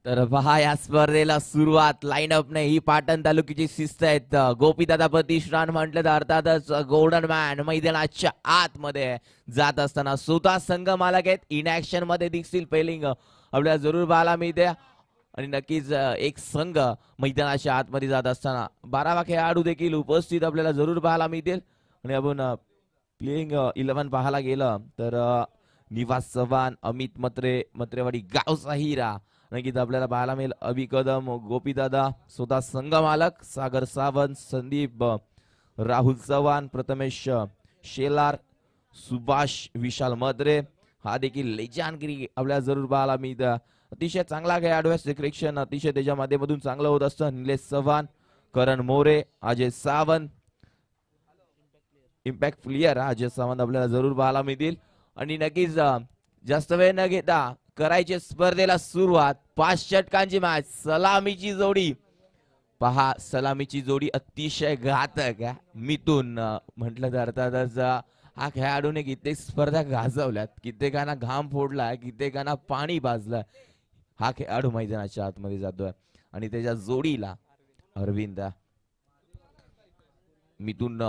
तर पहा या स्पर्धेला सुरुवात लाईनअप ने ही पाटण तालुक्याची शिस्त आहेत. गोपीदादा प्रतिष्ठान म्हटलं तर अर्थातच गोल्डन मॅन मैदानाच्या आतमध्ये जात असताना स्वतः संघ मालक आहेत. इन ऍक्शन मध्ये दिसतील पेलिंग आपल्याला जरूर पाहायला मिळते आणि नक्कीच एक संघ मैदानाच्या आतमध्ये जात असताना 12 खेळाडू देखील उपस्थित आपल्याला जरूर पाहायला मिळतील. आणि आपण प्लेइंग 11 पाहायला गेलं तर निवास चव्हाण, अमित मत्रे, मत्रेवाडी गावचा हिरा नक्कीच आपल्याला पाहायला मिळेल. अभि कदम, गोपीदादा, स्वतः संघ मालक सागर सावंत, संदीप, राहुल चव्हाण, प्रथमेश शेलार, सुभाष विशाल मद्रे हा देखील लेजानगिरी आपल्याला जरूर पाहायला मिळतं. अतिशय चांगला खेळाडू आहे. सिलेक्शन अतिशय त्याच्या माध्यमातून चांगलं होत असतं. निलेश चव्हाण, करण मोरे, अजय सावंत, इम्पॅक्ट प्लेयर अजय सावंत आपल्याला जरूर पाहायला मिळतील. आणि नक्कीच जास्त वेळ न घेता करायची स्पर्धेला सुरुवात. 5 षटकांची मॅच, सलामीची जोडी पहा. सलामीची जोडी अतिशय घातक आहे. मिथून म्हटलं तर अर्थातच हा खेळाडूने कित्येक स्पर्धा गाजवल्यात, कित्येकांना घाम फोडलाय, कित्येकांना पाणी पाजलंय. हा खेळाडू मैदानाच्या आतमध्ये जातोय आणि त्याच्या जोडीला अरविंद. मिथून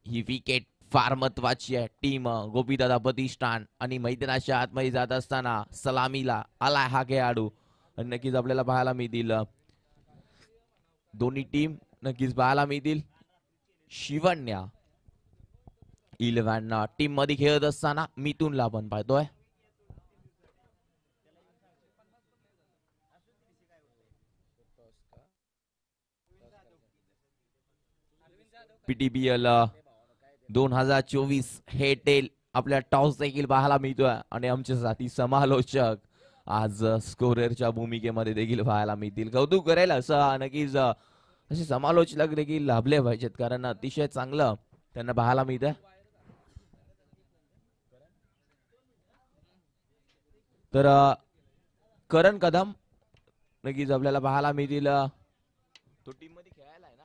ही विकेट फार महत्वाची आहे. टीम गोपीदादा प्रतिष्ठान आणि मैदानाच्या आतमध्ये जात असताना सलामीला आलाय हा खेळाडू. आणि नक्कीच आपल्याला पाहायला मिळतील दोन्ही टीम नक्कीच पाहायला मिळतील. शिवण्या 11 टीम मध्ये खेळत असताना मिथूनला आपण पाहतोय. पीटीबीएल 2024 हे टेल आपल्या टॉस देखील पाहायला मिळतोय आणि आमचे साथी समालोचक आज स्कोररच्या भूमिकेमध्ये देखील पाहायला मिळतील. कौतुक करेल असं नक्कीच असे समालोचक देखील लाभले पाहिजेत, कारण अतिशय चांगलं त्यांना पाहायला मिळतं. तर करण कदम नक्कीच आपल्याला पाहायला मिळतील. तो टीम मध्ये खेळायला आहे ना,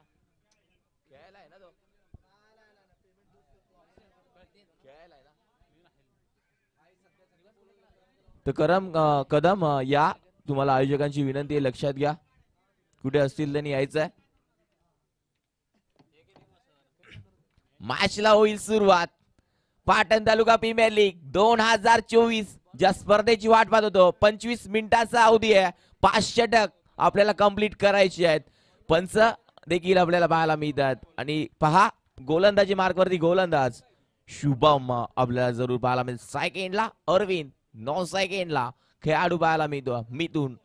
खेळायला आहे ना, तो खेळायला आहे ना. तर कदम या, तुम्हाला आयोजकांची विनंती आहे, लक्षात घ्या. कुठे असतील त्यांनी यायचं आहे. मॅचला होईल सुरुवात. पाटण तालुका प्रीमियर लीग 2024 ज्या स्पर्धेची वाट पाहत होतो. 25 मिनिटाचा अवधी आहे. 5 षटक आपल्याला कंप्लीट करायचे आहेत. पंच देखील आपल्याला पाहायला मिळतात आणि पहा गोलंदाजी मार्कवरती गोलंदाज शुभम आपल्याला जरूर पाहायला मिळेल. सेकंडला अरविंद, 9 सेकंडला खेळाडू पाहायला मिळतो मिथून.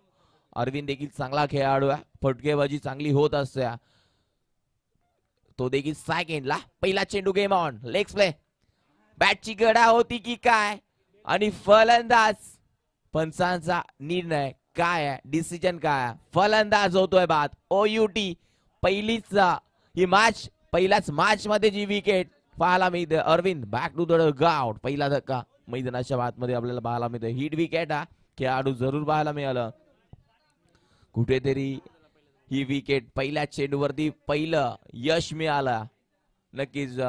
अरविंद देखील चांगला खेळाडू आहे. फटकेबाजी चांगली होत असते. तो देखील सेकंडला. पहिला चेंडू गेम ऑन, लेग प्ले. बॅटची गडा होती की काय आणि फलंदाज पंचांचा निर्णय काय आहे, डिसिजन काय आहे. फलंदाज होतोय बाद. OUT पहिलीच ही मॅच, पहिल्याच मॅच मध्ये जी विकेट पाहायला मिळते. Arvind back to the ground. पहिला धक्का मैदानाच्या आतमध्ये आपल्याला पाहायला मिळते. हिट विकेट हा खेळाडू जरूर पाहायला मिळालं. कुठेतरी ही विकेट पहिल्या चेंडूवरती पहिलं यश मिळालं. नक्कीच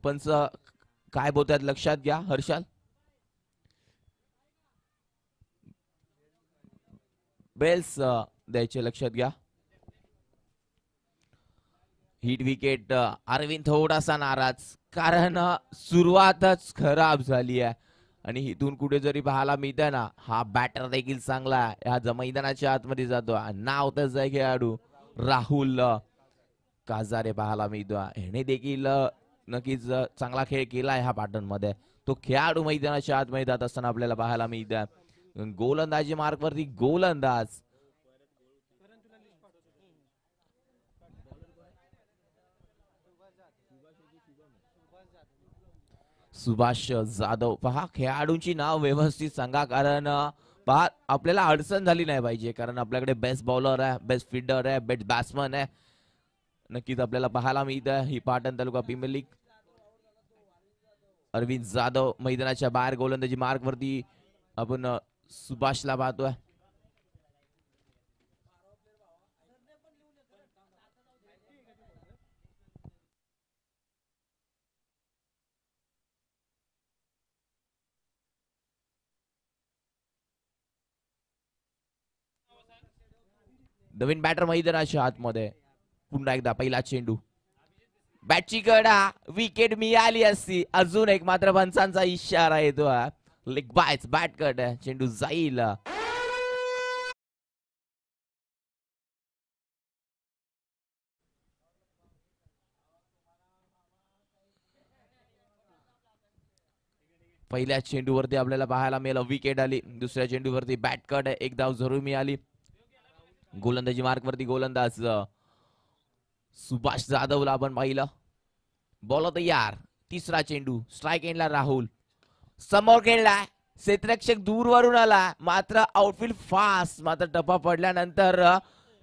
पंच काय बोलतात लक्षात घ्या. हर्षल बेल्स द्यायचे लक्षात घ्या. Hit wicket. अरविंद थोडासा नाराज, कारण सुरुवातच खराब झाली आहे आणि इथून कुठे जरी पाहायला मिळतंय ना, हा बॅटर देखील चांगला आहे. हा मैदानाच्या आतमध्ये जातो. नाव त्याच आहे खेळाडू राहुल काजारे पाहायला मिळतो. ह्याने देखील नक्कीच चांगला खेळ केलाय हा पाटण मध्ये. तो खेळाडू मैदानाच्या आतमध्ये जात असताना आपल्याला पाहायला मिळतं. गोलंदाजी मार्कवरती गोलंदाज सुभाष जाधव. पहा खेळाडूंची नाव व्यवस्थित सांगा, कारण पहा आपल्याला अडचण झाली नाही पाहिजे, कारण आपल्याकडे बेस्ट बॉलर आहे, बेस्ट फिल्डर आहे, बेस्ट बॅट्समन आहे. नक्कीच आपल्याला पाहायला मिळतं ही पाटण तालुका प्रीमियर लीग. अरविंद जाधव मैदानाच्या बाहेर गोलंदाजी मार्कवरती आपण सुभाषला पाहतोय. नवीन बॅटर मैदानाच्या आतमध्ये. पुन्हा एकदा पहिला चेंडू, बॅटची कडा, विकेट मिळाली असती. अजून एक, मात्र पंचांचा इशारा येतो. लेग बायच, बॅट कट, चेंडू जाईल. पहिल्या चेंडूवरती आपल्याला पाहायला मिळालं विकेट आली. दुसऱ्या चेंडूवरती बॅट कट, एक धाव जरूर मिळाली. गोलंदाजी मार्क वरती गोलंदाज सुभाष जाधवला आपण पाहिलं. बॉल तयार. तिसरा चेंडू, स्ट्राइक एंडला राहुल. समोर खेळलाय, क्षेत्ररक्षक दूरवरून आला, मात्र आउटफील्ड फास्ट. मात्र टप्पा पडल्यानंतर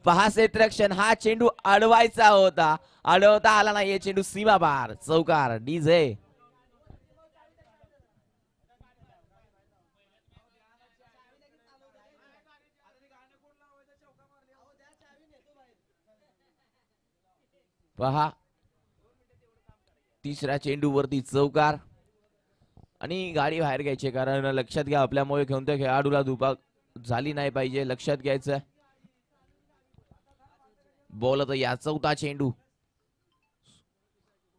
पहा क्षेत्ररक्षण, हा चेंडू अडवायचा होता, अडवता आला नाही. चेंडू सीमा पार, चौकार. डीजे पहा, तिसऱ्या चेंडूवरती चौकार. आणि गाडी बाहेर घ्यायची, कारण लक्षात घ्या आपल्यामुळे कोणत्या खेळाडूला दुखापत झाली नाही पाहिजे, लक्षात घ्यायचं. बॉल तर या, चौथा चेंडू,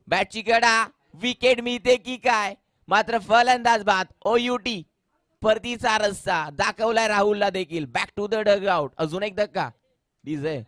बॅटची कडा, विकेट मिळते की काय, मात्र फलंदाज बाद. ओयूटी परतीचा रस्ता दाखवलाय राहुलला देखील. Back to the dugout. अजून एक धक्का. डीजे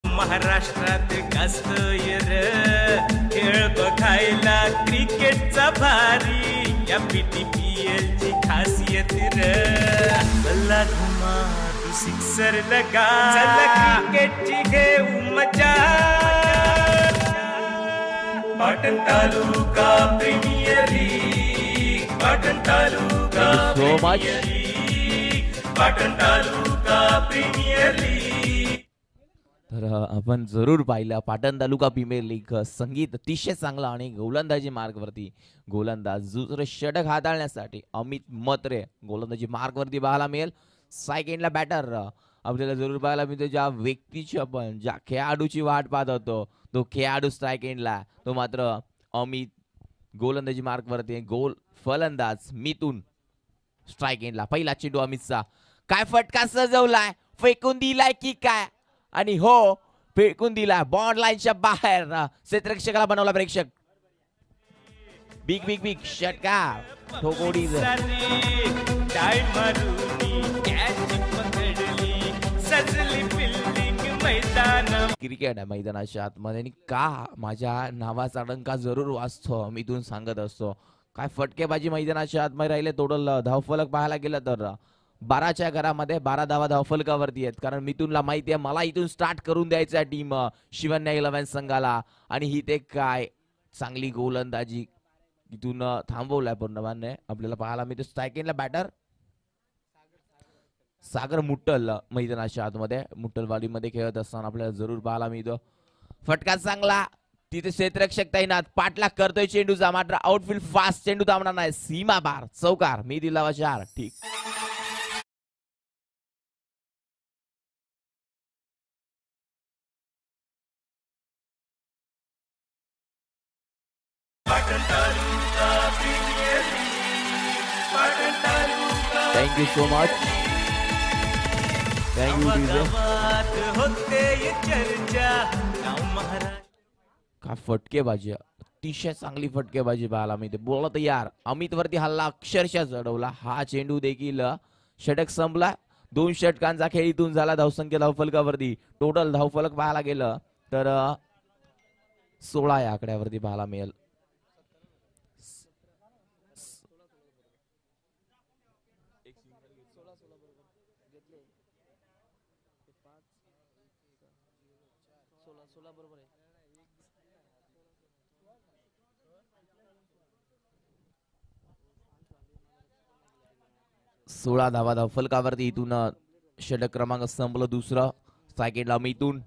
महाराष्ट्रात गाजतोय र खेळ बघायला क्रिकेटचा भारी. या PTPL ची खासियत र बल्ला घुमा तू सिक्सर लगा. चला क्रिकेटची घेऊ मजा. Patan taluka premier league, Patan taluka premier league, Patan taluka premier league. तर आपण जरूर पाहिलं पाटण तालुका प्रीमियर लीग संगीत अतिशय चांगलं आणि गोलंदाजी मार्गवरती गोलंदाज दुसरं षटक हाताळण्यासाठी अमित म्हात्रे गोलंदाजी मार्गवरती पाहायला मिळेल. सेकंडला बॅटर आपल्याला जरूर पाहायला मिळतो ज्या व्यक्तीची आपण ज्या खेळाडूची वाट पाहत होतो तो खेळाडू स्ट्राईक एंडला तो मात्र अमित गोलंदाजी मार्गवरती गोल फलंदाज मिथून स्ट्राईक एंडला. पहिला चेंडू अमितचा काय फटका सजवलाय फेकून दिलाय की काय आणि हो फेकून दिलाय बॉन्ड लाईनच्या बाहेर क्षेत्ररक्षकाला बनवला प्रेक्षक. बिग बिग बिग षटकार ठोकोडी क्रिकेट आहे मैदानाच्या आतमध्ये आणि का माझ्या नावाचा डंका जरूर वाजतो मी इथून सांगत असतो. काय फटकेबाजी मैदानाच्या आतमध्ये राहिले. टोटल धावफलक पाहायला गेलं तर 12च्या घरामध्ये 12 धावा धावफलकावरती आहेत कारण मिथूनला माहिती आहे मला इथून स्टार्ट करून द्यायचं आहे टीम शिवन्या 11 संघाला आणि ही ते काय चांगली गोलंदाजी इथून थांबवलाय पूर्णपणे आपल्याला पाहायला मिळते. सेकंडला बॅटर सागर मुट्टल मैदानाच्या आतमध्ये मुट्टलवाडीमध्ये खेळत असताना आपल्याला जरूर पाहायला मिळतो. फटका चांगला तिथे क्षेत्ररक्षक तैनात पाठलाग करतोय चेंडूचा मात्र आउटफील्ड फास्ट चेंडू थांबणार नाही सीमा बार चौकार मी दिला 4 ठीक. Thank you so much. थँक्यू. का फटकेबाजी अतिशय चांगली फटकेबाजी पाहायला मिळते. बोला तर यार अमित वरती हल्ला अक्षरशः चढवला. हा चेंडू देखील षटक संपला. 2 षटकांचा खेळ इथून झाला. धावसंख्या धावफलकावरती टोटल धावफलक पाहायला गेलं तर 16 या आकड्यावरती पाहायला मिळेल. सोळा धावा धावफलकावरती इथून षटक क्रमांक संपलं दुसरं. सेकंडला मिथून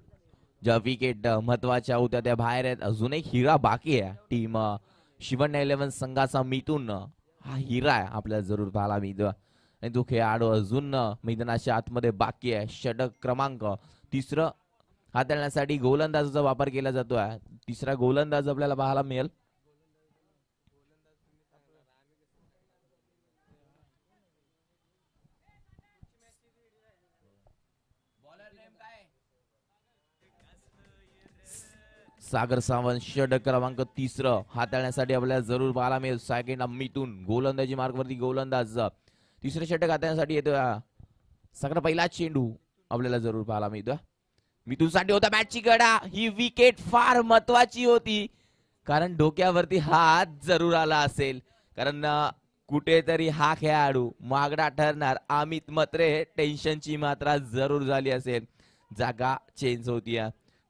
ज्या विकेट महत्वाच्या होत्या त्या बाहेर आहेत. अजून एक हिरा बाकी आहे टीम शिवन्या 11 संघाचा मिथून हा हिरा आहे आपल्याला जरूर पाहायला मिळतो आणि तो खेळाडू अजून मैदानाच्या आतमध्ये बाकी आहे. षटक क्रमांक तिसरं हाताळण्यासाठी गोलंदाजाचा वापर केला जातोय. तिसरा गोलंदाज आपल्याला पाहायला मिळेल. सागर सावंत षटक क्रमांक तिसरं हाताळण्यासाठी आपल्याला जरूर पाहायला मिळेल. सेकंड मिथून गोलंदाजी मार्गवरती गोलंदाज तिसरं षटक हाताळण्यासाठी येतोय. सगळ्यात पहिला चेंडू आपल्याला जरूर पाहायला मिळतोय. मिथून साठी होता बॅटची गडा. ही विकेट फार महत्वाची होती कारण डोक्यावरती हात जरूर आला असेल कारण कुठेतरी हा खेळाडू मागडा ठरणार. अमित म्हात्रे टेन्शनची मात्रा जरूर झाली असेल. जागा चेंज होती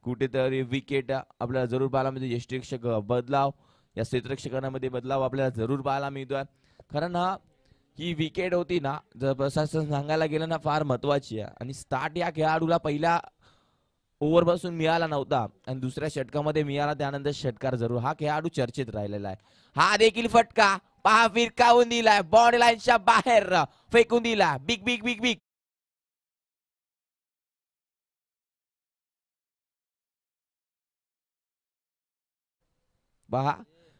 कुठेतरी विकेट आपल्याला जरूर पाहायला मिळतो. यष्टिरक्षक बदलाव या क्षेत्ररक्षकांमध्ये बदलाव आपल्याला जरूर पाहायला मिळतोय कारण ही विकेट होती ना जर प्रशासन सांगायला गेलं ना फार महत्वाची आहे आणि स्टार्ट या खेळाडूला पहिल्या ओव्हर पासून मिळाला नव्हता आणि दुसऱ्या षटकामध्ये मिळाला त्यानंतर षटकार जरूर. हा खेळाडू चर्चेत राहिलेला आहे. हा देखील फटका पहा फिरकावून दिलाय बॉन्ड लाईनच्या बाहेर फेकून दिला. बिग बिग बिग बिग पहा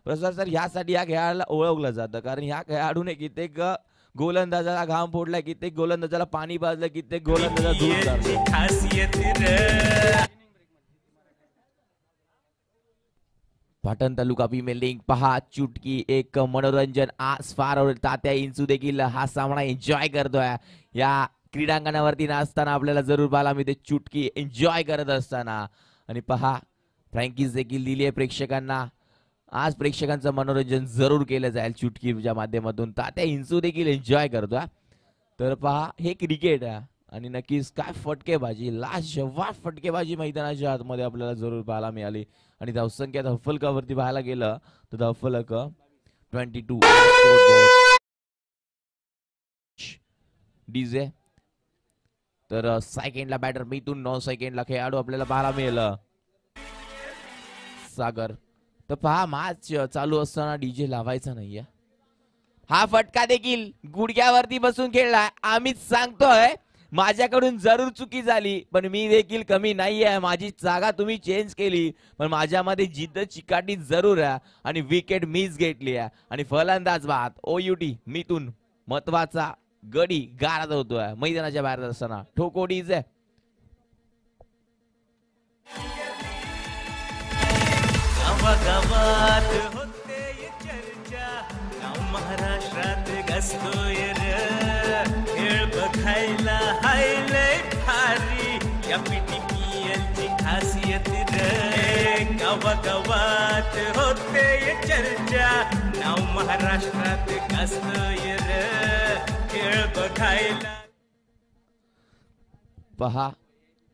प्रसाद सर ह्यासाठी या खेळाडूला ओळखलं जातं कारण ह्या खेळाडूने कित्येक गोलंदाजाला घाम फोडलाय कित्येक गोलंदाजाला पाणी पाजलं कित्येक गोलंदाजा दूर काढलं. पाटण तालुका प्रीमियर लीग पहा चुटकी एक मनोरंजन आज फार तात्या इंचू देखील हा सामना एन्जॉय करतोय. या क्रीडांगणावरती नाचताना आपल्याला जरूर पाहायला मिळते चुटकी एन्जॉय करत असताना आणि पहा फ्रँकीज देखील दिली आहे प्रेक्षकांना. आज प्रेक्षकांचं मनोरंजन जरूर केलं जाईल चुटकीच्या माध्यमातून. तात्या इंचू देखील एन्जॉय करतोय. तर पहा हे क्रिकेट आहे आणि नक्कीच काय फटकेबाजी लाजवाब फटकेबाजी मैदानाच्या आतमध्ये आपल्याला जरूर पाहायला मिळाली आणि धावसंख्या धावफलकावरती पाहायला गेलं तर धावफलक 22 डीजे. तर सेकंडला बॅटर मिथून, 9 सेकंडला खेळाडू आपल्याला पाहायला मिळेल सागर. तर पहा मॅच चालू असताना डीजे लावायचा नाहीये. हा फटका देखील गुडघ्यावरती बसून खेळलाय. आम्हीच सांगतोय माझ्याकडून जरूर चुकी झाली, पण मी देखील कमी नाहीये. माझी जागा तुम्ही चेंज केली, पण माझ्यामध्ये जिद्द चिकाटी जरूर आहे आणि विकेट मिस घेतली आहे. आणि फलंदाज बाद OUT मिथून महत्वाचा गडी गारद होतोय मैदानाच्या बाहेर असताना. ठोकोडीज आहे. गावागावात होते चर्चा, गाव महाराष्ट्रात गाजतोय र, खेळ बघायला हायलय भारी, या PTPL ची खासियत र. गावागावात होते चर्चा, नाव महाराष्ट्रात गाजतोय र, खेळ बघायला. पहा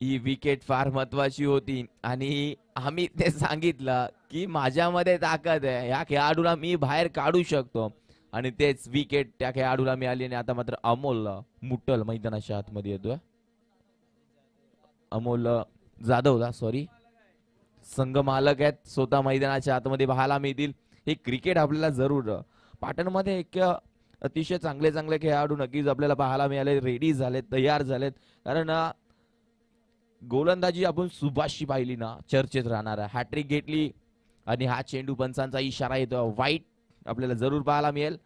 ही विकेट फार महत्वाची होती आणि आम्ही ते सांगितलं की माझ्यामध्ये ताकद आहे, ह्या खेळाडूला मी बाहेर काढू शकतो आणि तेच विकेट त्या खेळाडूला मिळाली. आणि आता मात्र अमोल मुट्टल मैदानाच्या आतमध्ये येतोय. अमोल जाधवला सॉरी संघ मालक आहेत स्वतः मैदानाच्या आतमध्ये पाहायला मिळतील. हे क्रिकेट आपल्याला जरूर पाटणमध्ये एक अतिशय चांगले चांगले खेळाडू नक्कीच आपल्याला पाहायला मिळाले, रेडी झालेत, तयार झालेत. कारण गोलंदाजी आपण सुभाषची पाहिली ना चर्चेत राहणार आहे. हॅट्रिक घेतली आणि हा चेंडू पंचांचा इशारा येतो वाईट आपल्याला जरूर पाहायला मिळेल.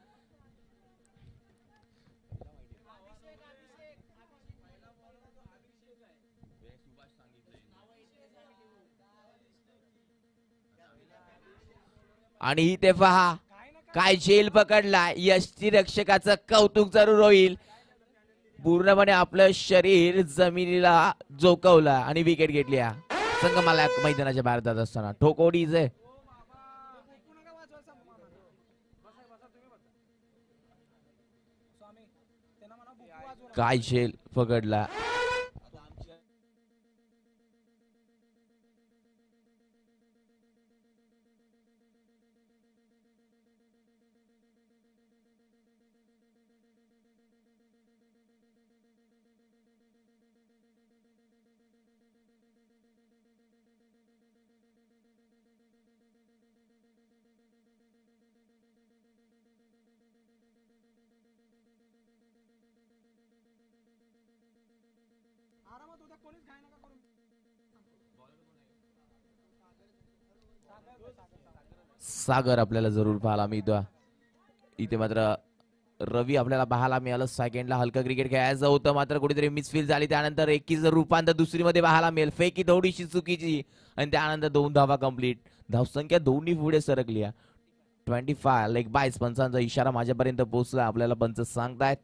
आणि इथे पहा काय झेल पकडला, यष्टीरक्षकाचं कौतुक जरूर होईल. पूर्णपणे आपलं शरीर जमिनीला झोकवलं आणि विकेट घेतली. संघ मला मैदानाच्या बाहेर जात असताना ठोकोडीज आहे. काय झेल पकडला. सागर आपल्याला जरूर पाहायला मिळतो. इथे मात्र रवी आपल्याला पाहायला मिळालं. सेकंडला हलका क्रिकेट खेळायचं होतं मात्र कुठेतरी मिसफील झाली. त्यानंतर एकीचं रूपांतर दुसरी मध्ये पाहायला मिळेल. फेकी थोडीशी चुकीची आणि त्यानंतर 2 धावा कंप्लीट. धावसंख्या दोन्ही पुढे सरकली. 25 लेग बाईस. पंचांचा इशारा माझ्यापर्यंत पोहोचला. आपल्याला पंच सांगतायत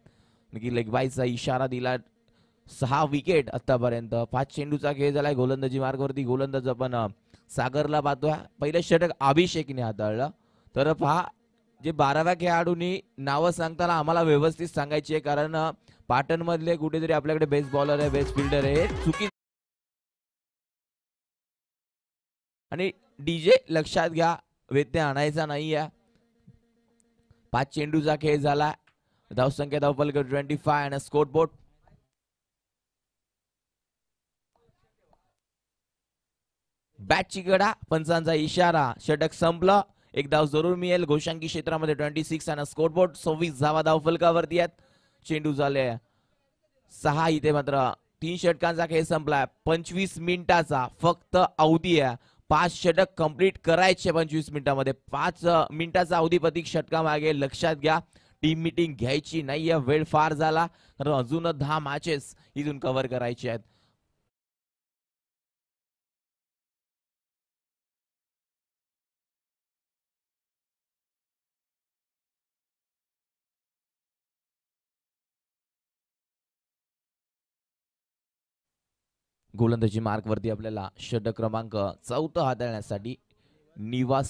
की लेग बाईसचा इशारा दिला. 6 विकेट आतापर्यंत. 5 चेंडूचा खेळ झालाय. गोलंदाजी मार्गावरती गोलंदाज आपण सागरला पाहतोय. पहिलं षटक अभिषेकने हाताळलं. तर पहा जे 12व्या खेळाडूंनी नावं सांगताना आम्हाला व्यवस्थित सांगायची आहे, कारण पाटण मधले कुठेतरी आपल्याकडे बेस्ट बॉलर आहे, बेस्ट फिल्डर आहे, चुकी. आणि डीजे लक्षात घ्या व्यत्यय आणायचा नाही आहे. 5 चेंडूचा खेळ झाला. धावसंख्या धावफलक 25 आणि स्कोरबोर्ड बॅटची गडा. पंचांचा इशारा. षटक संपलं. 1 धाव जरूर मिळेल. घोषांकी क्षेत्रामध्ये 26 आणि स्कोरबोर्ड 26 धावा धावफलकावरती आहेत. चेंडू झाले 6. इथे मात्र 3 षटकांचा खेळ संपलाय. 25 मिनिटाचा फक्त अवधी आहे. 5 षटक कंप्लीट करायचे 25 मिनिटांमध्ये. 5 मिनिटाचा अवधी प्रत्येक षटकामागे. लक्षात घ्या टीम मीटिंग घ्यायची नाहीये. वेळ फार झाला कारण अजून 10 मॅचेस इथून कव्हर करायचे आहेत. गोलंदाजी मार्कवरती आपल्याला षटक क्रमांक 4 हाताळण्यासाठी निवास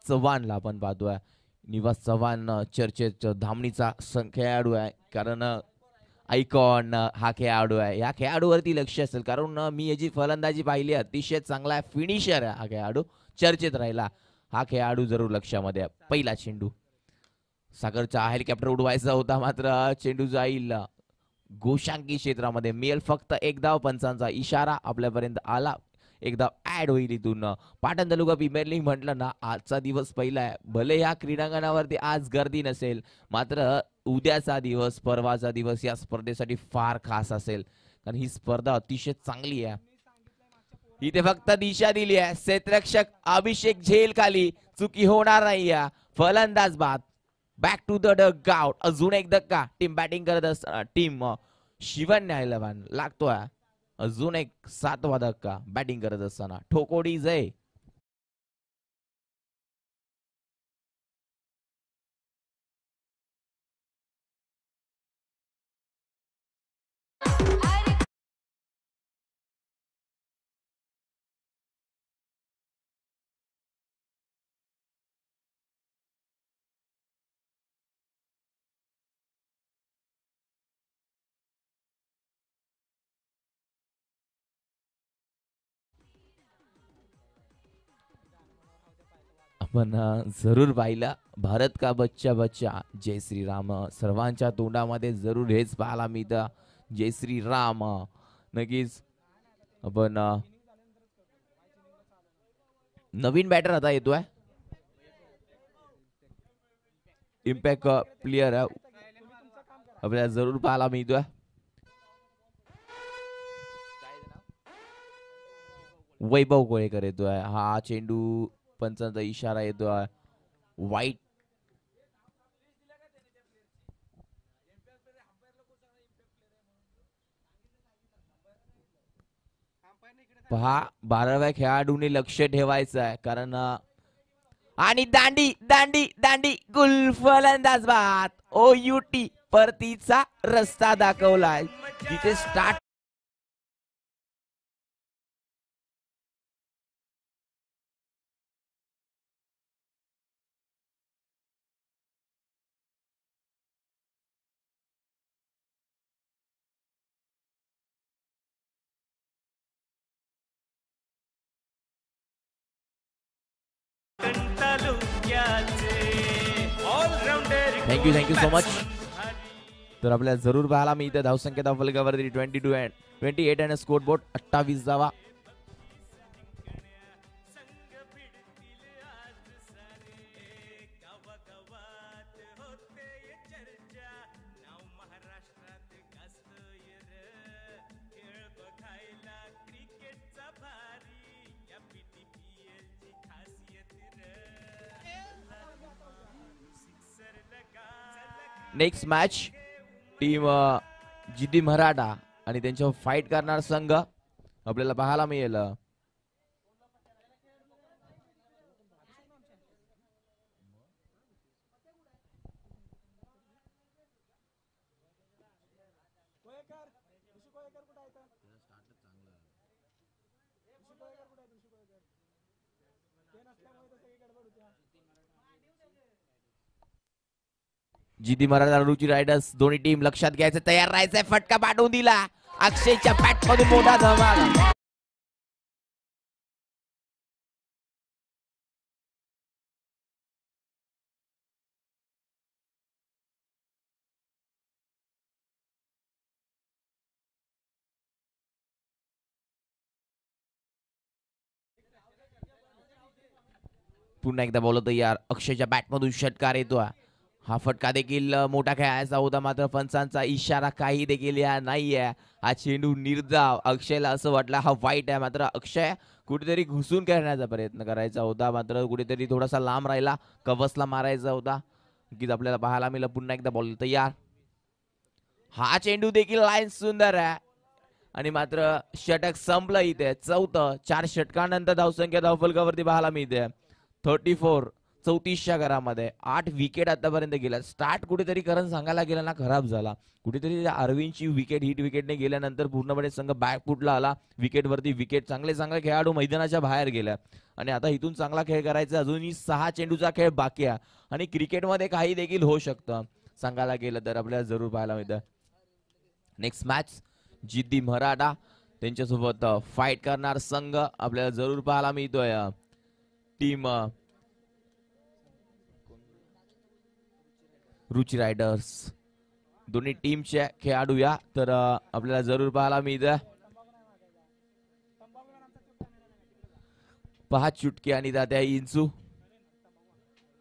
चव्हाणला आपण पाहतोय. निवास चव्हाण चर्चेत धामणीचा खेळाडू आहे, कारण आयकॉन हा खेळाडू आहे. या खेळाडूवरती लक्ष असेल कारण मी याची फलंदाजी पाहिली अतिशय चांगला आहे. फिनिशर आहे हा खेळाडू. चर्चेत राहिला हा खेळाडू जरूर लक्षामध्ये आहे. पहिला चेंडू सागरचा हेलिकॉप्टर उडवायचा होता मात्र चेंडू जाईल गोशांकी क्षेत्रामध्ये मिळेल फक्त एक धाव. पंचांचा इशारा आपल्यापर्यंत आला, एक धाव ऍड होईल इथून. पाटण तालुका प्रीमियर लीग म्हटलं ना, आजचा दिवस पहिला आहे. भले या क्रीडांगणावरती आज गर्दी नसेल, मात्र उद्याचा दिवस, परवाचा दिवस या स्पर्धेसाठी फार खास असेल, कारण ही स्पर्धा अतिशय चांगली आहे. इथे फक्त दिशा दिली आहे. क्षेत्ररक्षक अभिषेक झेल खाली, चुकी होणार नाही. फलंदाज बाद, back to the dugout. अजून एक धक्का. टीम बॅटिंग करत असताना टीम शिवन्या 11 लागतोय. अजून एक 7वा धक्का बॅटिंग करत असताना. ठोकोडी जय. आपण जरूर पाहिलं भारत का बच्चा बच्चा जय श्रीराम. सर्वांच्या तोंडामध्ये जरूर हेच पाहायला मिळतं, जय श्रीराम. नक्कीच आपण नवीन बॅटर आता येतोय, इम्पॅक्ट प्लेयर आपल्याला जरूर पाहायला मिळतोय. वैभव कोळेकर येतोय. हा चेंडू पंचांचा इशारा येतोय. वाईट पहा, 12व्या खेळाडूने लक्ष ठेवायचं आहे, कारण आणि दांडी दांडी दांडी गुल. फलंदाज बाद. OUT परतीचा रस्ता दाखवलाय. जिथे स्टार्ट थँक्यू सो मच. तर आपल्याला जरूर पाहायला मिळतं धावसंख्या धावफलकावरती 28 आणि स्कोर बोर्ड 28 धावा. नेक्स्ट मॅच टीम जिद्दी मराठा आणि त्यांच्यावर फाईट करणार संघ आपल्याला पाहायला मिळेल. जिद्दी मराठा रुची रायडर्स दोन्ही टीम लक्षात घ्यायचं, तयार राहायचंय. फटका पाठवून दिला अक्षयच्या बॅट मध्ये, मोठा धमाल. पुन्हा एकदा बोलतो यार, अक्षयच्या बॅट मधून षटकार येतो. हा फटका देखील मोठा खेळायचा होता, मात्र पंचांचा इशारा काही देखील या नाहीये. हा चेंडू निर्धाव. अक्षयला असं वाटलं हा वाईट आहे, मात्र अक्षय कुठेतरी घुसून खेळण्याचा प्रयत्न करायचा होता, मात्र कुठेतरी थोडासा लांब राहिला. कवचला मारायचा होता. की आपल्याला पाहायला मिळालं. पुन्हा एकदा बॉल तयार. हा चेंडू देखील लाईन सुंदर आहे आणि मात्र षटक संपलं इथे. चौथं. 4 षटकानंतर धावसंख्या धावफलकावरती पाहायला मिळते 34. 34च्या घरामध्ये 8 विकेट आतापर्यंत गेल्या. स्टार्ट कुठेतरी करण सांगायला गेला ना, खराब झाला. कुठेतरी अरविंदची विकेट हिट विकेटने गेल्यानंतर पूर्णपणे संघ बॅकफुटला आला. विकेटवरती विकेट. चांगले चांगले खेळाडू मैदानाच्या बाहेर गेल्या आणि आता इथून चांगला खेळ करायचा. अजूनही 6 चेंडूचा खेळ बाकी आहे आणि क्रिकेटमध्ये काही देखील होऊ शकतं सांगायला गेलं तर. आपल्याला जरूर पाहायला मिळतं. नेक्स्ट मॅच जिद्दी मराठा त्यांच्यासोबत फाईट करणार संघ आपल्याला जरूर पाहायला मिळतोय. टीम रुची रायडर्स दोन्ही टीमचे खेळाडू या तर आपल्याला जरूर पाहायला मिळतं. पहा चुटकी आणि त्या इंचू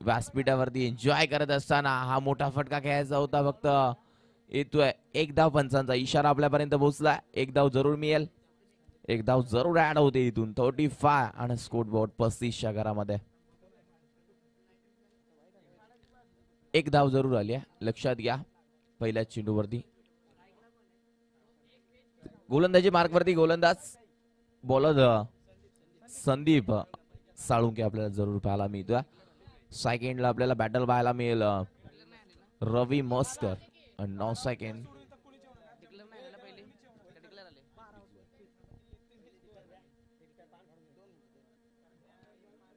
व्यासपीठावरती एन्जॉय करत असताना हा मोठा फटका खेळायचा होता. फक्त येतोय एक धाव. पंचांचा इशारा आपल्यापर्यंत पोहोचला. एक धाव जरूर मिळेल. एक धाव जरूर ऍड होते इथून. 35 आणि स्कोर बोर्ड 35च्या घरामध्ये एक धाव जरूर आली आहे. लक्षात घ्या पहिल्या चेंडूवरती गोलंदाजी मार्कवरती गोलंदाज बॉलर संदीप साळुंके आपल्याला जरूर पाहायला मिळतोय. सेकंडला आपल्याला बॅटल पाहायला मिळेल रवी मस्कर 9 second.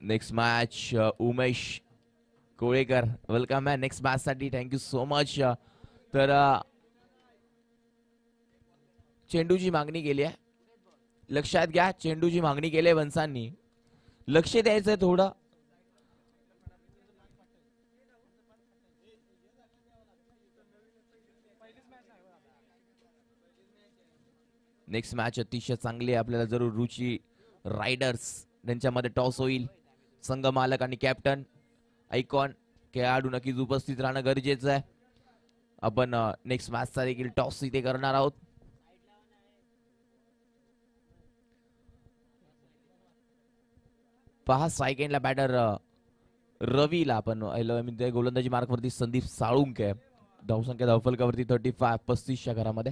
Next match Umesh Kolekar welcome आहे नेक्स्ट मॅच साठी. Thank you so much. तर चेंडूची मागणी केली आहे. लक्षात घ्या चेंडूची मागणी केली आहे वंसांनी. लक्ष द्यायचंय थोडं. नेक्स्ट मॅच अतिशय चांगली आहे. आपल्याला जरूर रुची रायडर्स त्यांच्यामध्ये टॉस होईल. संघ मालक आणि कॅप्टन आयकॉन खेळाडू नक्कीच उपस्थित राहणं गरजेचं आहे. आपण नेक्स्ट मॅचचा देखील टॉस इथे करणार आहोत. पहा सेकंडला बॅटर रवीला आपण गोलंदाजी मार्कवरती संदीप साळुंके. धावसंख्या धावफलकावरती 35 35च्या घरामध्ये.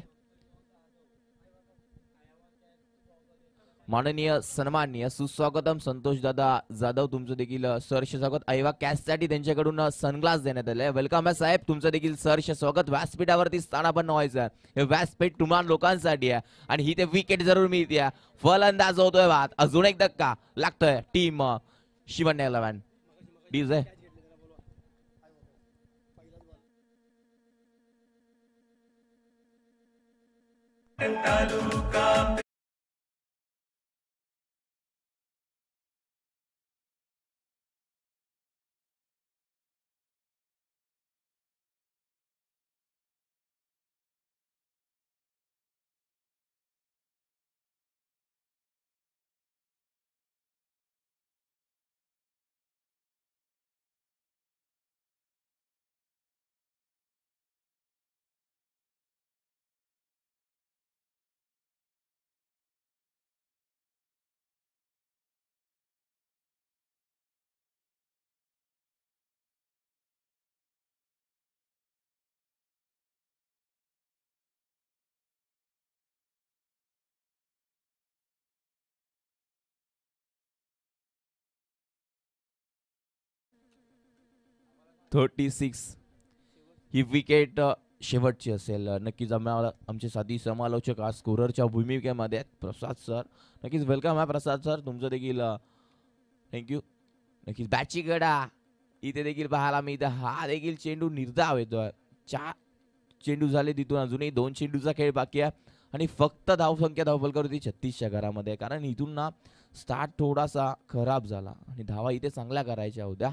माननीय सन्माननीय सुस्वागतम संतोष दादा जाधव तुमचं देखील सहर्ष स्वागत. ऐवा कॅशसाठी त्यांच्याकडून सनग्लास देण्यात आले. वेलकम आहे साहेब तुमचं देखील सहर्ष स्वागत. व्यासपीठावरती स्थानापन्न व्हायचं. हे व्यासपीठ तुम्हाला लोकांसाठी आहे आणि ही ते विकेट जरूर मिळते. फलंदाज होतोय बाद. अजून एक धक्का लागतोय टीम शिवण्य 11 डीजे. ही विकेट शेवटची असेल. नक्कीच आम्हाला आमचे साथी समालोचक आज स्कोररच्या भूमिकेमध्ये आहेत. प्रसाद सर नक्कीच वेलकम आहे. प्रसाद सर तुमचं देखील थँक्यू. नक्कीच बॅटची गडा इथे देखील पाहायला मिळतं. हा देखील चेंडू निर्धाव येतोय. 4 चेंडू झाले तिथून अजूनही 2 चेंडूचा खेळ बाकी आहे आणि फक्त धावसंख्या धावफलकावरती 36च्या घरामध्ये. कारण इथून ना स्टार्ट थोडासा खराब झाला आणि धावा इथे चांगल्या करायच्या होत्या.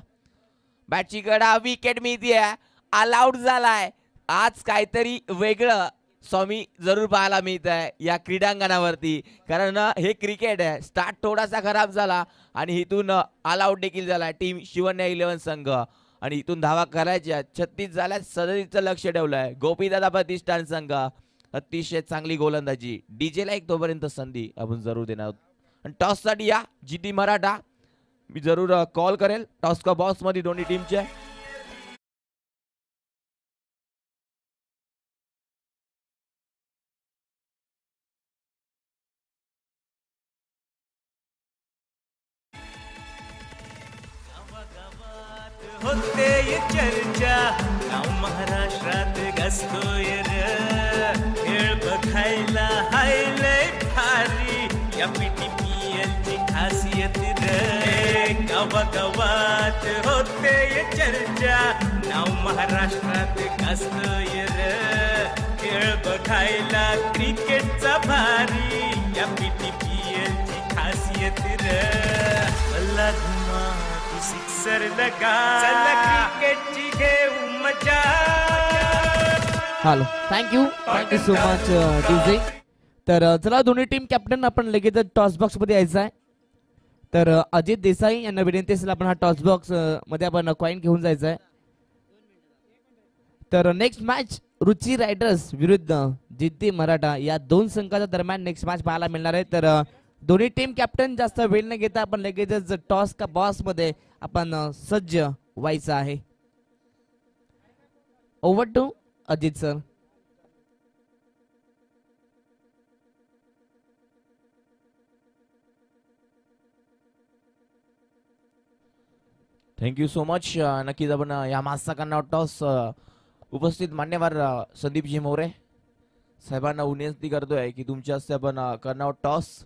बॅटची गडा विकेट मिळते. ऑल झालाय. आज काहीतरी वेगळं स्वामी जरूर पाहायला मिळत आहे या क्रीडांगणावरती. कारण हे क्रिकेट आहे. स्टार्ट थोडासा खराब झाला आणि इथून ऑल आउट देखील झाला टीम शिवण्य 11 संघ आणि इथून धावा करायच्या 36 झाल्या. सदरीचं लक्ष ठेवलंय गोपीदादा प्रतिष्ठान संघ. अतिशय चांगली गोलंदाजी. डीजेला एक तोपर्यंत संधी आपण जरूर देणार आहोत. आणि टॉस साठी या जीटी मराठा मी जरूर कॉल करेल. टॉस का बॉक्स मध्ये दोन्ही टीमचे. होते ये चर्चा गाव महाराष्ट्रात गाजतोय खेळ बघायला हाय लय भारी या PTPL ची खासियत गावागावात होते ये चर्चा नाव महाराष्ट्रात गाजतोय खेळ बघायला क्रिकेटचा भारी या PTPL ची खासियत मला घुमा सिक्सर लगा. चला क्रिकेटची घेऊ मजा. Hello, thank you so much DJ. तर चला दोन्ही टीम कॅप्टन आपण लगेच टॉस बॉक्स मध्ये यायचं आहे. तर अजित देसाई यांना विनंती असेल आपण हा टॉस बॉक्स मध्ये आपण कॉईन घेऊन जायचं आहे. तर नेक्स्ट मॅच रुची रायडर्स विरुद्ध जिद्दी मराठा या दोन संघाच्या दरम्यान नेक्स्ट मॅच पाहायला मिळणार आहे. तर दोन्ही टीम कॅप्टन जास्त वेळ न घेता आपण लगेचच टॉस का बॉक्स मध्ये आपण सज्ज व्हायचं आहे. Over to Ajit sir. Thank you so much. नक्कीच आपण या मासचा करणार टॉस उपस्थित मान्यवर संदीपजी मोरे साहेबांना विनंती करतोय की तुमच्या हस्ते आपण करणार टॉस.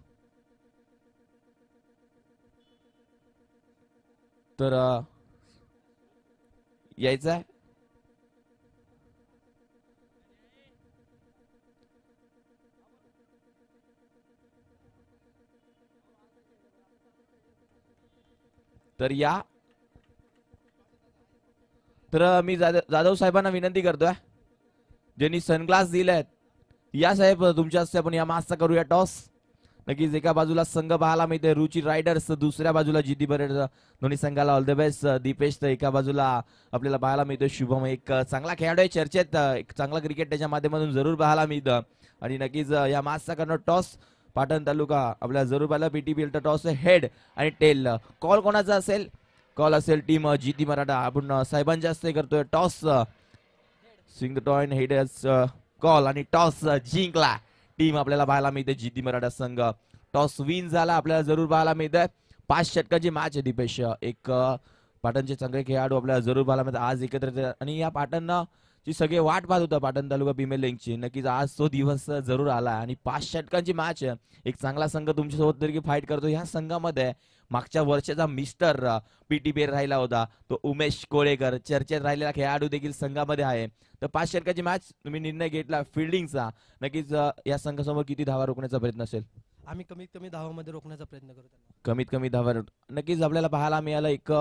तर यायचं आहे. तर या तर मी जाधव साहेबांना विनंती करतोय ज्यांनी सनग्लास दिलेत या साहेब तुमच्या हस्ते आपण या मासचा करूया टॉस. नक्कीच एका बाजूला संघ पाहायला मिळते रुची रायडर्स, दुसऱ्या बाजूला जिद्दी मराठा. दोन्ही संघाला ऑल द बेस्ट. दीपेश तर एका बाजूला आपल्याला पाहायला मिळतो शुभम, एक चांगला खेळाडू आहे चर्चेत, एक चांगला क्रिकेट त्याच्या माध्यमातून जरूर पाहायला मिळतं. आणि नक्कीच या मासचा करणार टॉस पाटण तालुका आपल्याला जरूर पाहायला पीटीपीएल टॉस हेड आणि टेल. कॉल कोणाचा असेल? कॉल असेल टीम जिद्दी मराठा. आपण साहेबांच्या हस्ते करतोय टॉस. सिंग द टॉइन हेडर्स कॉल आणि टॉस जिंकला टीम आपल्याला पाहायला मिळते जिद्दी मराठा संघ. टॉस विन झाला आपल्याला जरूर पाहायला मिळतंय. 5 षटकाची मॅच आहे दीपेश. एक पाटणचे चांगले खेळाडू आपल्याला जरूर पाहायला मिळतात आज एकत्र. आणि या पाटणनं जी सगळे वाट पाहत होता पाटण तालुका प्रीमियर लीगची, नक्कीच आज तो दिवस जरूर आला. आणि 5 षटकांची मॅच आहे. एक चांगला संघ तुमच्यासोबत तरी फाईट करतो. ह्या संघामध्ये मागच्या वर्षाचा मिस्टर पीटीपीएल राहिला होता तो उमेश कोळेकर, चर्चेत राहिलेला खेळाडू देखील संघामध्ये आहे. तर 5 षटकाची मॅच तुम्ही निर्णय घेतला फिल्डिंगचा. नक्कीच या संघासमोर किती धावा रोखण्याचा प्रयत्न असेल? आम्ही कमीत कमी धावामध्ये रोखण्याचा प्रयत्न करू. कमीत कमी धावा. नक्कीच आपल्याला पाहायला मिळालं एक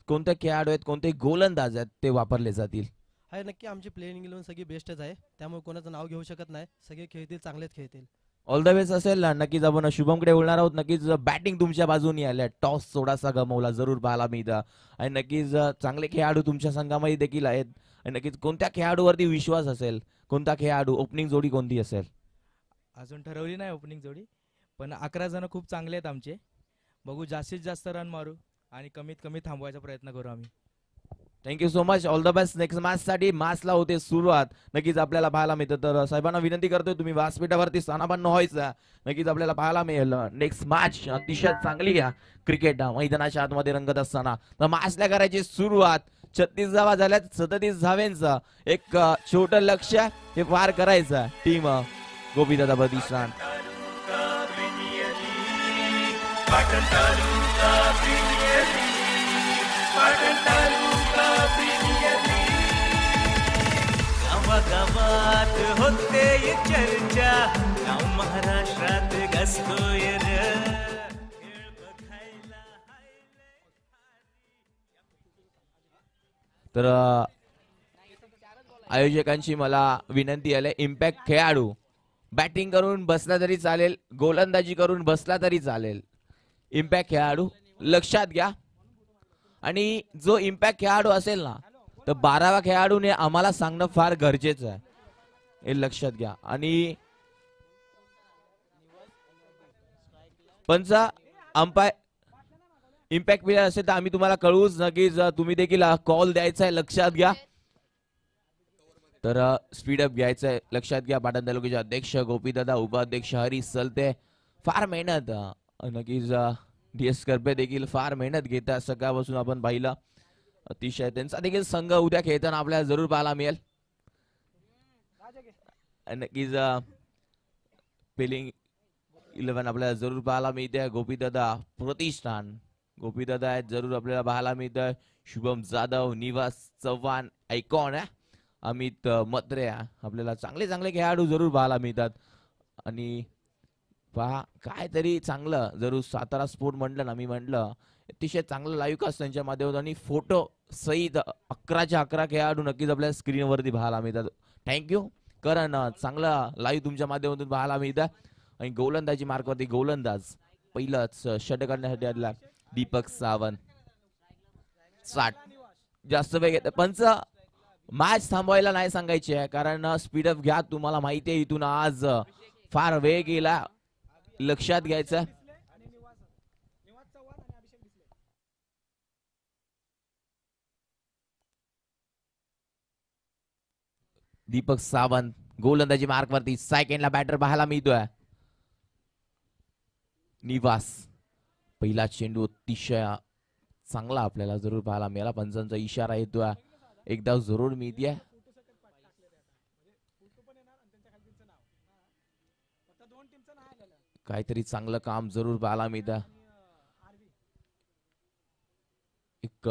कोणते खेळाडू आहेत, कोणते गोलंदाज आहेत ते वापरले जातील. आहे नक्की आमची प्लेइंग 11 सगळी बेस्टच आहे, त्यामुळे कोणाचं नाव घेऊ शकत नाही. सगळे खेळतील, चांगलेच खेळतील. ऑल द बेस्ट असेल. नक्कीच आपण शुभमकडे बोलणार आहोत. नक्कीच बॅटिंग तुमच्या बाजूनी आल्या. टॉस थोडासा गमवला जरूर पाहायला मिळतं. आणि नक्कीच चांगले खेळाडू तुमच्या संघामध्ये देखील आहेत. आणि नक्कीच कोणत्या खेळाडूवरती विश्वास असेल? कोणता खेळाडू ओपनिंग जोडी कोणती असेल? अजून ठरवली नाही ओपनिंग जोडी, पण 11 जण खूप चांगले आहेत आमचे. बघू, जास्तीत जास्त रन मारू आणि कमीत कमी थांबवायचा प्रयत्न करू आम्ही. Thank you so much. All the best next match साठी. मॅचला होते सुरुवात नक्कीच आपल्याला पाहायला मिळतं. तर साहेबांना विनंती करतोय तुम्ही व्यासपीठावरती स्थानापन्न व्हायचं. नक्कीच आपल्याला पाहायला मिळेल नेक्स्ट मॅच अतिशय चांगली घ्या क्रिकेट मैदानाच्या आतमध्ये रंगत असताना. तर मॅचला करायची सुरुवात. 36 धावा झाल्यात. 37 धाव्यांचं एक छोटं लक्ष हे पार करायचं टीम गोपीदादा प्रतिष्ठान. गावागावात होते चर्चा, नाव महाराष्ट्रात गाजतोय रे. खेळ बघायला तर आयोजकांची मला विनंती आहे, इम्पॅक्ट खेळाडू बॅटिंग करून बसला तरी चालेल, गोलंदाजी करून बसला तरी चालेल. इम्पॅक्ट खेळाडू लक्षात घ्या. आणि जो इम्पॅक्ट खेळाडू असेल ना, तर 12व्या खेळाडूने आम्हाला सांगणं फार गरजेचं आहे, हे लक्षात घ्या. आणि पंच अंपायर इम्पॅक्ट प्लेयर असेल तर आम्ही तुम्हाला कळवूच. नक्कीच तुम्ही देखील कॉल द्यायचा आहे, लक्षात घ्या. तर स्पीडअप घ्यायचं आहे, लक्षात घ्या. पाटण तालुक्याचे अध्यक्ष गोपीदादा, उपाध्यक्ष हरीश सलते फार मेहनत. नक्कीच DS करपे देखील फार मेहनत घेतात. सकाळपासून आपण पाहिलं अतिशय. त्यांचा देखील संघ उद्या खेळताना आपल्याला जरूर पाहायला मिळेल. नक्कीच प्लेइंग 11 आपल्याला जरूर पाहायला मिळते. गोपीदादा प्रतिष्ठान गोपीदादा आहेत, जरूर आपल्याला पाहायला मिळतं. शुभम जाधव, निवास चव्हाण आयकॉन आहे, अमित मत्रे आपल्याला चांगले चांगले खेळाडू जरूर पाहायला मिळतात. आणि पहा काहीतरी चांगलं जरूर सातारा स्पोर्ट म्हटलं ना, मी म्हटलं अतिशय चांगलं लाईव्ह कास्ट त्यांच्या माध्यमातून आणि फोटो सहित 11च्या 11 खेळाडू नक्कीच आपल्याला स्क्रीनवरती पाहायला मिळतात. थँक्यू. कारण चांगला लाईव्ह तुमच्या माध्यमातून पाहायला मिळतं. आणि गोलंदाजी मार्कवरती गोलंदाज पहिलाच षटक करण्यासाठी आला दीपक सावंत. 60 जास्त वेग येत. पंच मॅच थांबवायला नाही सांगायची आहे, कारण स्पीडअप घ्या. तुम्हाला माहिती आहे इथून आज फार वेळ गेला, लक्षात घ्यायचं. दीपक सावंत गोलंदाजी मार्कवरती सेकंडला बॅटर पाहायला मिळतोय. निवास पहिला चेंडू अतिशय चांगला आपल्याला जरूर पाहायला मिळाला. पंचांचा इशारा येतोय, एकदा जरूर मिळते. काहीतरी चांगलं काम जरूर पाहायला मिळतं. एक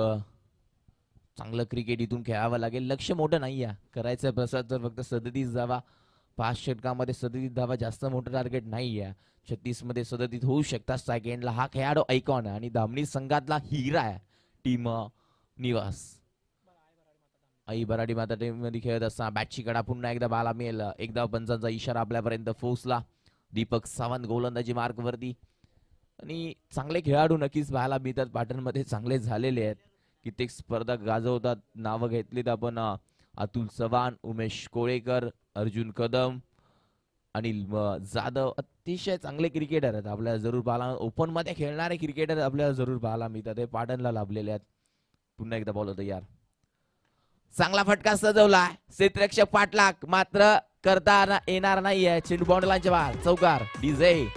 चांगलं क्रिकेट इथून खेळावं लागेल. लक्ष मोठं नाही आहे करायचं प्रसाद, तर फक्त 37 धावा 5 षटकामध्ये 37 धावा, जास्त मोठं टार्गेट नाही आहे. 36 मध्ये 37 होऊ शकतात. सेकंडला हा खेळाडू ऐकॉन आहे आणि धामणी संघातला हिरा आहे टीम निवास. आई बराडी माता टीम मध्ये खेळत असताना बॅटची कडा पुन्हा एकदा बाला मिळेल. एकदा पंचांचा इशारा आपल्यापर्यंत पोहोचला. दीपक सावंत गोलंदाजी मार्कवरती आणि चांगले खेळाडू नक्कीच पाहायला मिळतात. पॅटर्नमध्ये चांगले झालेले आहेत. कित्येक स्पर्धा गाजवतात. नावं घेतलीत आपण अतुल चव्हाण, उमेश कोळेकर, अर्जुन कदम, अनिल जाधव. अतिशय चांगले क्रिकेटर आहेत आपल्याला जरूर पाहायला. ओपन मध्ये खेळणारे क्रिकेटर आपल्याला जरूर पाहायला मिळतात. हे पॅटर्नला लाभलेले आहेत. पुन्हा एकदा बॉल होतं यार. चांगला फटका सजवलाय क्षेत्ररक्षक पाटलाक, मात्र करता येणार नाहीये. चेंडू बाउंड्री लाईनच्या बाहेर. चौकार डीजे.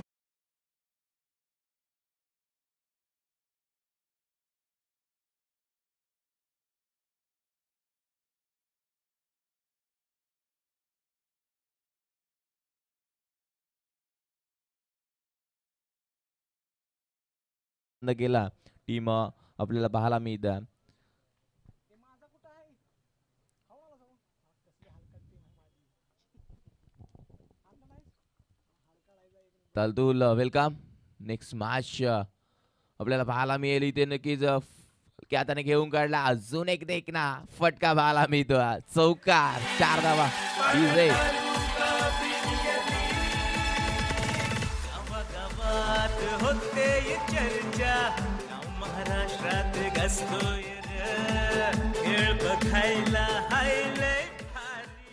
केला टीम आपल्याला पाहायला मिळतं. तलतुल वेलकम. नेक्स्ट मॅच आपल्याला पाहायला मिळेल इथे. नक्कीच त्याने घेऊन काढला. अजून एक देखना फटका पाहायला मिळतो. चौकार 4 धावा. डीजे गावात होते चर्चा, नाव महाराष्ट्रात गाजतोय रे. खेळ बघायला हायले भारी,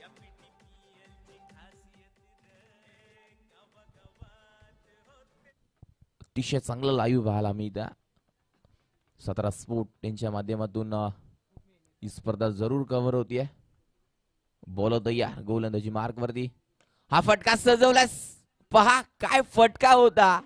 या PTPL ची खासियत रे. गावागावात होते. अतिशय चांगलं लाईव्ह पाहायला मिळतं. 17 स्पोर्ट यांच्या माध्यमातून ही स्पर्धा जरूर कव्हर होतीये. बॉल तयार गोलंदाजी मार्कवरती. हा फटका सजवलास, पहा काय फटका होता.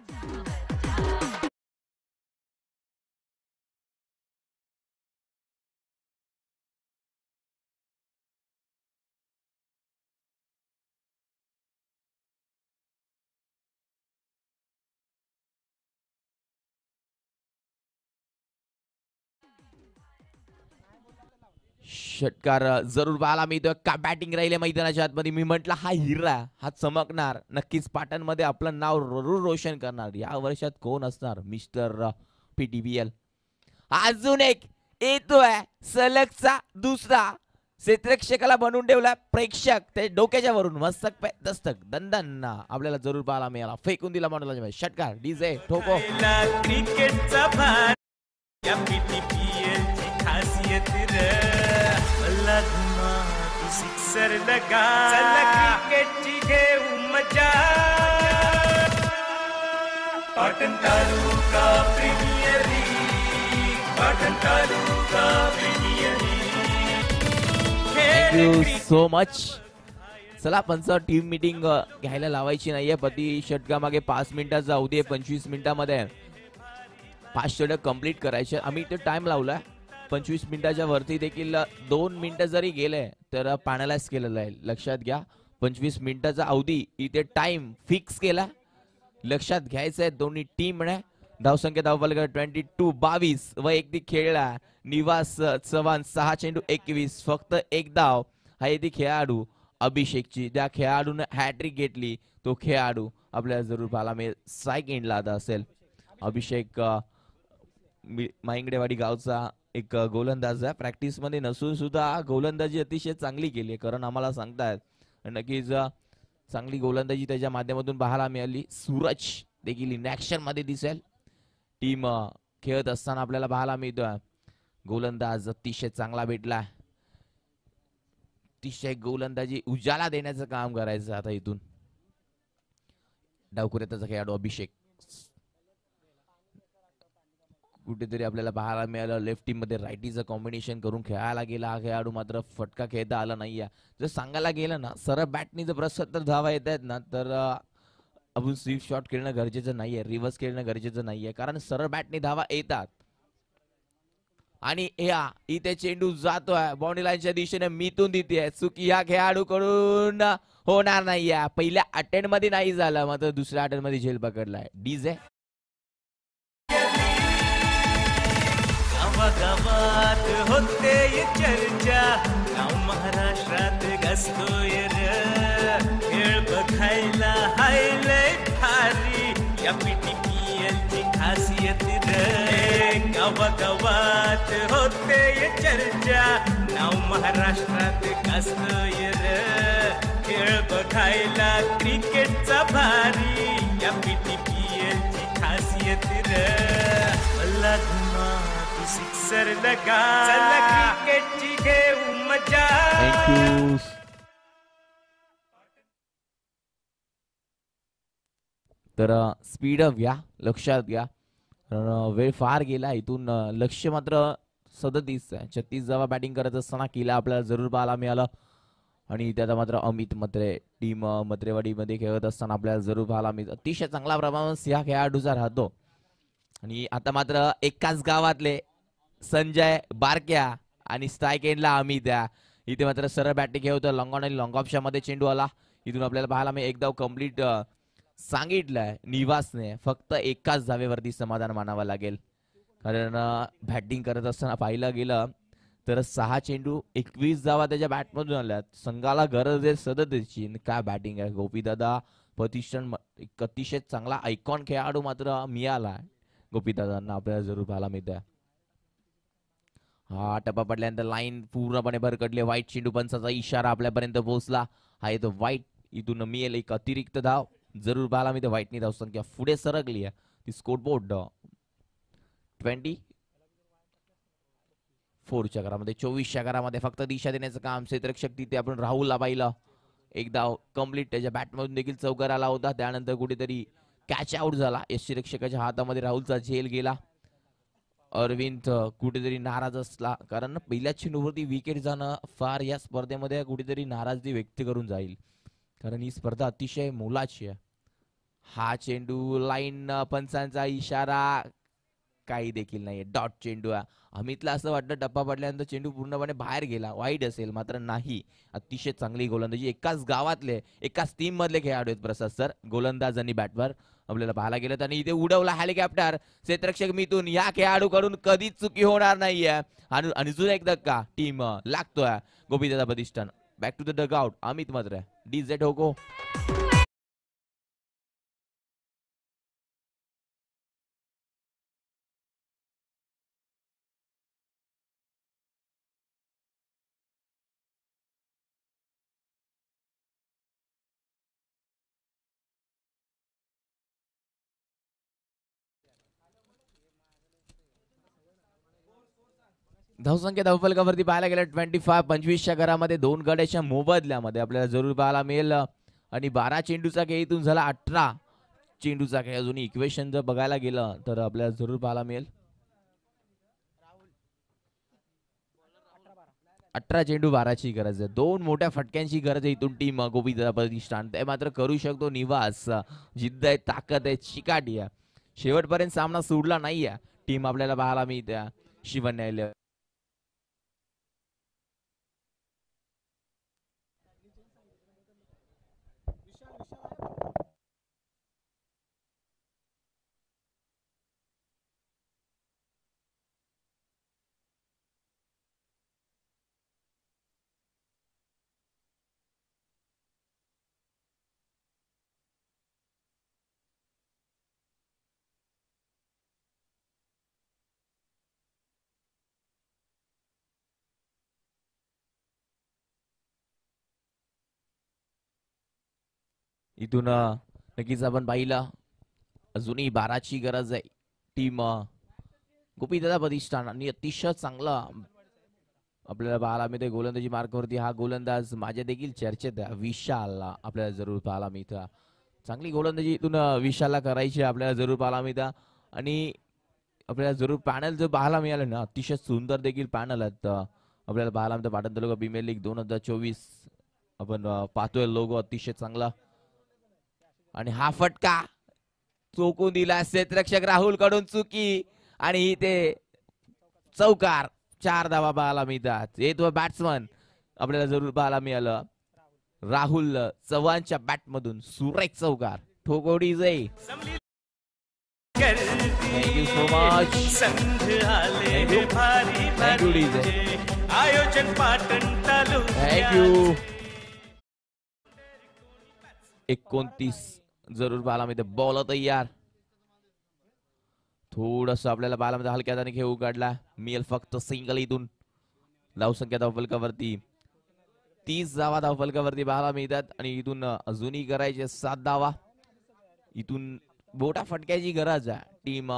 षटकार जरूर पाहायला मिळतोय. का बॅटिंग राहिले मैदानाच्या आतमध्ये. मी म्हटलं हा हिरा, हा चमकणार नक्कीच. पाटणमध्ये आपलं नाव जरूर रोशन करणार. या वर्षात कोण असणार मिस्टर PTPL. अजून एक येतोय सलगचा दुसरा. क्षेत्ररक्षकाला बनवून ठेवला प्रेक्षक ते डोक्याच्या वरून. मस्तक पे दस्तक दंदन आपल्याला जरूर पाहायला मिळाला. फेकून दिला म्हणून षटकार डीजे ठोको. क्रिकेटचा भार, या PTPL ची खासियत रे. अल्ला धुमा तू सिक्सर लगा, चला क्रिकेटची घेऊ मजा. Patan taluka premier league, Patan taluka premier league. Thank you so much. चला पंच टीम मीटिंग घ्यायला लावायची नाहीये. प्रति षटकामागे 5 मिनिटाचा जाऊ दे. 25 मिनिटामध्ये 5 षटक कंप्लीट करायचे. आम्ही इथे टाइम लावलाय 25 मिनिटाच्या वरती देखील 2 मिनिटं जरी गेले तर पॅनलाइज केलेलं आहे. लक्षात घ्या 25 मिनिटाचा अवधी इथे टाइम फिक्स केला. लक्षात घ्यायचं आहे दोन्ही टीमने. धावसंख्या धावफलक 22 व एक खेळला. निवास चव्हाण 6 चेंडू 21 फक्त 1 धाव. हा येथे खेळाडू अभिषेकची, ज्या खेळाडूने हॅट्रिक घेतली तो खेळाडू आपल्याला जरूर पाहायला मिळेल. सेकंडला आता असेल अभिषेक. माहिंगडेवाडी गावचा एक गोलंदाज आहे. प्रॅक्टिस मध्ये नसून सुद्धा गोलंदाजी अतिशय चांगली केली, कारण आम्हाला सांगतायत नक्कीच चांगली गोलंदाजी त्याच्या माध्यमातून पाहायला मिळाली. सूरज देखील इन ऍक्शन मध्ये दिसेल. टीम खेळत असताना आपल्याला पाहायला मिळतोय. गोलंदाज अतिशय चांगला भेटला. अतिशय गोलंदाजी उजाला देण्याचं काम करायचं आता इथून. डावखुऱ्याचा खेळाडू अभिषेक कुठेतरी आपल्याला पाहायला मिळालं. लेफ्ट टीम मध्ये रायटीचं कॉम्बिनेशन करून खेळायला गेला हा खेळाडू, मात्र फटका खेळता आला नाहीये. जर सांगायला गेलं ना, सरळ बॅटनी जर 70 धावा येत आहेत ना, तर आपण स्वीप शॉट खेळणं गरजेचं नाहीये, रिव्हर्स खेळणं गरजेचं नाहीये, कारण सरळ बॅटनी धावा येतात. आणि या इथे चेंडू जातोय बाउंड्री लाईनच्या दिशेने, मिथून देते चुकी ह्या खेळाडूकडून होणार नाहीये. पहिल्या अटेम्प्ट मध्ये नाही झालं, मात्र दुसऱ्या अटेम्प्ट मध्ये झेल पकडलाय. डीजे गावागावात होते चर्चा, नाव महाराष्ट्रात गाजतोय र. खेळ बघायला हायलय भारी, या PTPL ची खासियत रे. गावागावात होते चर्चा, नाव महाराष्ट्रात गाजतोय र. खेळ बघायला क्रिकेटचा भारी, या PTPL ची खासियत रे. मला घुमा सिक्सर लगा, चला क्रिकेटची घेऊ मजा. थँक्यू. तर स्पीड अप घ्या, लक्षात घ्या, वेळ फार गेला. इथून लक्ष मात्र 37 आहे. 36 जेव्हा बॅटिंग करत असताना केला आपल्याला जरूर पाहायला मिळालं. आणि त्यात मात्र अमित म्हात्रे टीम म्हात्रेवाडीमध्ये खेळत असताना आपल्याला जरूर पाहायला मिळतं. अतिशय चांगला परफॉर्मन्स या खेळाडूचा राहतो. आणि आता मात्र एकाच गावातले संजय बारक्या आणि स्ट्राईक एंडला अमित आहे. इथे मात्र सरळ बॅटिंग खेळतो. लॉंग ऑन आणि लॉंग ऑफच्या मध्ये चेंडू आला. इथून आपल्याला पाहायला मी एक धाव कंप्लीट सांगितलंय निवासने. फक्त एकाच धावेवरती समाधान मानावं लागेल, कारण बॅटिंग करत असताना पाहिलं गेलं तर 6 चेंडू 21 धावा त्याच्या बॅटमधून आल्यात. संघाला गरज आहे सदतीची. काय बॅटिंग आहे गोपीदादा प्रतिष्ठान. एक अतिशय चांगला आयकॉन खेळाडू मात्र मिळाला गोपीदादांना, आपल्याला जरूर पाहायला मिळतंय. हा टप्पा पडल्यानंतर लाईन पूर्णपणे भरकडली. वाईट चेंडू, पंचाचा इशारा आपल्यापर्यंत पोहोचला आहे. तो वाईट इथून मिळेल एक अतिरिक्त धाव. जरूर पाहायला मिळते. वाईटनी धाव संख्या पुढे सरकली आहे. ती स्कोरबोर्ड 24च्या घरामध्ये 24च्या घरामध्ये फक्त दिशा देण्याचं काम क्षेत्ररक्षक तिथे आपण राहुलला पाहिलं. एक धाव कंप्लीट त्याच्या बॅटमधून देखील चौकार आला होता. त्यानंतर कुठेतरी कॅच आउट झाला. यष्टीरक्षकाच्या हातामध्ये राहुलचा झेल गेला. अरविंद कुठेतरी नाराज असला, कारण पहिल्याच चेंडूवरती विकेट जाणं फार या स्पर्धेमध्ये कुठेतरी नाराजगी व्यक्त करून जाईल, कारण ही स्पर्धा अतिशय मोलाची आहे. हा चेंडू लाईन, पंचांचा इशारा काही देखील नाही. डॉट चेंडू आहे. अमितला असं वाटतं टप्पा पडल्यानंतर चेंडू पूर्णपणे बाहेर गेला, वाईड असेल, मात्र नाही. अतिशय चांगली गोलंदाजी. एकाच गावातले एकाच टीम मधले खेळाडू आहेत प्रसाद सर, गोलंदाज आणि बॅटवर आपल्याला पाहायला गेलं. आणि इथे उडवला हेलिकॉप्टर क्षेत्ररक्षक मिथून. या खेळाडूकडून कधीच चुकी होणार नाहीये. आणि अजून एक धक्का टीम लागतोय Gopidada Pratishthan. Back to the dugout. Amit मात्र डीजे होको. धावसंख्या धावफलकावरती पाहायला गेलं 25-25च्या घरामध्ये 2 गड्याच्या मोबदल्यामध्ये आपल्याला जरूर पाहायला मिळेल. आणि 12 चेंडूचा खेळ इथून झाला 18 चेंडूचा खेळ. अजून इक्वेशन जर बघायला गेलं तर आपल्याला जरूर पाहायला मिळेल 18 चेंडू 12ची गरज आहे. 2 मोठ्या फटक्यांची गरज आहे इथून टीम गोपीदादा प्रतिष्ठान. ते मात्र करू शकतो निवास. जिद्द आहे, ताकद आहे, चिकाटी आहे. शेवटपर्यंत सामना सोडला नाहीये टीम आपल्याला पाहायला मिळते. शिवन न्यायालय इथून नक्कीच आपण पाहिलं अजूनही 12ची गरज आहे. टीम गोपीदादा प्रतिष्ठान आणि अतिशय चांगला आपल्याला पाहायला मिळते गोलंदाजी मार्कवरती हा गोलंदाज माझ्या देखील चर्चेत आहे. विशालला आपल्याला जरूर पाहायला मिळतं. चांगली गोलंदाजी इथून विशालला करायची आपल्याला जरूर पाहायला मिळतं. आणि आपल्याला जरूर पॅनल जर पाहायला मिळालं ना अतिशय सुंदर देखील पॅनल आहेत आपल्याला पाहायला मिळतं. पाटण तालुका प्रीमियर लीग 2024 आपण पाहतोय लोगो अतिशय चांगला. आणि हा फटका चोकून दिला क्षेत्ररक्षक राहुल कडून चुकी आणि इथे चौकार. 4 धावा पाहायला मिळतात. हे तो बॅट्समन आपल्याला जरूर पाहायला मिळालं. राहुल चव्हाणच्या बॅट मधून सुरेख चौकार. ठोकोडी जय. Thank you so much. संघ आले भारी भारी आयोजन पाटण तालुक्यात. थँक्यू. 29 जरूर पाहायला मिळते. बॉल तयार. थोडस आपल्याला पाहायला मिळतं हलक्या हाताने खेळ काढला. मिळेल फक्त सिंगल इथून. धावसंख्या धावफलकावरती 30 धावा धावफलकावरती पाहायला मिळतात. आणि इथून अजूनही करायचे 7 धावा. इथून बोटा फटक्याची गरज आहे टीम